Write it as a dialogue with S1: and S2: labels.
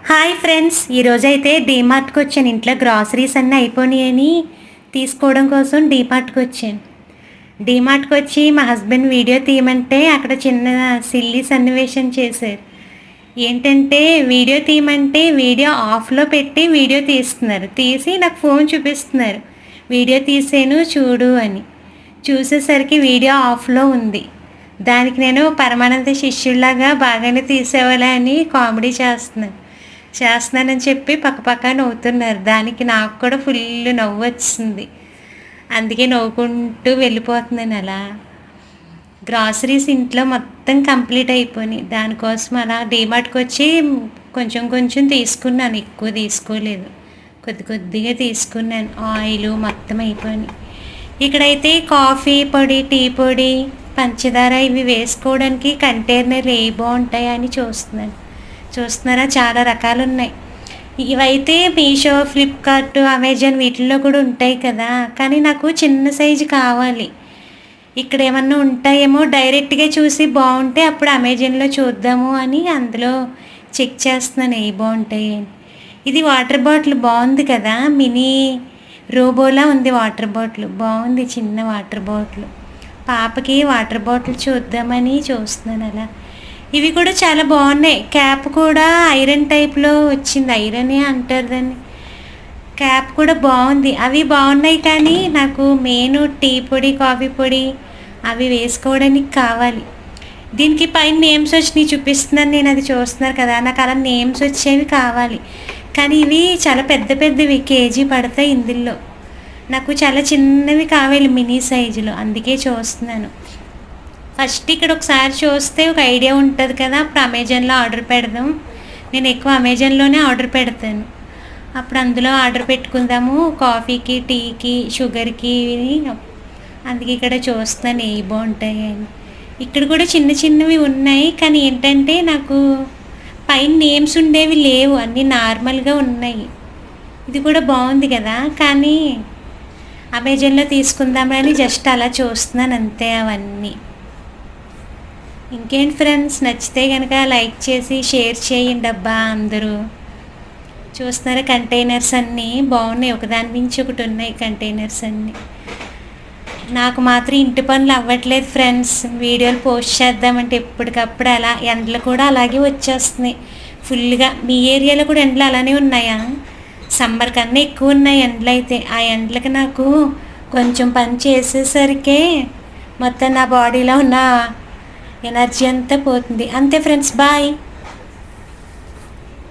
S1: Hi friends, ఈరోజైతే డీమార్ట్కి వచ్చాను. ఇంట్లో గ్రాసరీస్ అన్నీ అయిపోయినాయని తీసుకోవడం కోసం డీమార్ట్కి వచ్చాను. డీమార్ట్కి వచ్చి మా హస్బెండ్ వీడియో తీయమంటే అక్కడ చిన్న సిల్లీ సన్నివేశం చేశారు. ఏంటంటే వీడియో తీయమంటే వీడియో ఆఫ్లో పెట్టి వీడియో తీస్తున్నారు. తీసి నాకు ఫోన్ చూపిస్తున్నారు, వీడియో తీసాను చూడు అని. చూసేసరికి వీడియో ఆఫ్లో ఉంది. దానికి నేను పరమానంద శిష్యుల్లాగా బాగానే తీసేవాళ్ళ అని కామెడీ చేస్తున్నానని చెప్పి పక్కపక్క నవ్వుతున్నారు. దానికి నాకు కూడా ఫుల్ నవ్వు వచ్చింది. అందుకే నవ్వుకుంటూ వెళ్ళిపోతున్నాను. అలా గ్రాసరీస్ ఇంట్లో మొత్తం కంప్లీట్ అయిపోయినాయి. దానికోసం అలా డీమార్ట్కి వచ్చి కొంచెం కొంచెం తీసుకున్నాను, ఎక్కువ తీసుకోలేదు, కొద్దిగా తీసుకున్నాను. ఆయిల్ మొత్తం అయిపోయినాయి. ఇక్కడైతే కాఫీ పొడి, టీ పొడి, పంచదార ఇవి వేసుకోవడానికి కంటైనర్లు ఏ బాగుంటాయి అని చూస్తున్నారా, చాలా రకాలు ఉన్నాయి. ఇవైతే మీషో, ఫ్లిప్కార్ట్, అమెజాన్ వీటిల్లో కూడా ఉంటాయి కదా, కానీ నాకు చిన్న సైజు కావాలి. ఇక్కడ ఏమన్నా ఉంటాయేమో డైరెక్ట్గా చూసి బాగుంటే అప్పుడు అమెజాన్లో చూద్దాము అని అందులో చెక్ చేస్తున్నాను ఏ బాగుంటాయి అని. ఇది వాటర్ బాటిల్ బాగుంది కదా, మినీ రోబోలా ఉంది. వాటర్ బాటిల్ బాగుంది, చిన్న వాటర్ బాటిల్. పాపకి వాటర్ బాటిల్ చూద్దామని చూస్తున్నాను. అలా ఇవి కూడా చాలా బాగున్నాయి. క్యాప్ కూడా ఐరన్ టైప్లో వచ్చింది, ఐరనే అంటారు దాన్ని. క్యాప్ కూడా బాగుంది. అవి బాగున్నాయి, కానీ నాకు మెయిన్ టీ పొడి, కాఫీ పొడి అవి వేసుకోవడానికి కావాలి. దీనికి పైన నేమ్స్ వచ్చినాయి చూపిస్తున్నాను నేను, అది చూస్తున్నారు కదా. నాకు అలా నేమ్స్ వచ్చేవి కావాలి, కానీ ఇవి చాలా పెద్దవి, కేజీ పడతాయి ఇందులో. నాకు చాలా చిన్నవి కావాలి, మినీ సైజులో, అందుకే చూస్తున్నాను. ఫస్ట్ ఇక్కడ ఒకసారి చూస్తే ఒక ఐడియా ఉంటుంది కదా, అప్పుడు అమెజాన్లో ఆర్డర్ పెడదాం. నేను ఎక్కువ అమెజాన్లోనే ఆర్డర్ పెడతాను. అప్పుడు అందులో ఆర్డర్ పెట్టుకుందాము, కాఫీకి, టీకి, షుగర్కి. అందుకే ఇక్కడ చూస్తాను ఏ బాగుంటాయి అని. ఇక్కడ కూడా చిన్నవి ఉన్నాయి, కానీ ఏంటంటే నాకు పైన నేమ్స్ ఉండేవి లేవు, అన్నీ నార్మల్గా ఉన్నాయి. ఇది కూడా బాగుంది కదా, కానీ అమెజాన్లో తీసుకుందామని జస్ట్ అలా చూస్తున్నాను అంతే. అవన్నీ ఇంకేంటి ఫ్రెండ్స్, నచ్చితే కనుక లైక్ చేసి షేర్ చేయండి అబ్బా అందరూ. చూస్తున్నారా, కంటైనర్స్ అన్నీ బాగున్నాయి, ఒకదాని మించి ఒకటి ఉన్నాయి కంటైనర్స్ అన్నీ. నాకు మాత్రం ఇంటి పనులు అవ్వట్లేదు ఫ్రెండ్స్. వీడియోలు పోస్ట్ చేద్దామంటే ఎప్పటికప్పుడు అలా ఎండలు కూడా అలాగే వచ్చేస్తున్నాయి ఫుల్గా. మీ ఏరియాలో కూడా ఎండలు అలానే ఉన్నాయా? సమ్మర్ కన్నా ఎక్కువ ఉన్నాయి ఎండలు అయితే. ఆ ఎండలకి నాకు కొంచెం పని చేసేసరికే మొత్తం నా బాడీలో ఉన్న ఎనర్జీ అంతా పోతుంది. అంతే ఫ్రెండ్స్, బాయ్.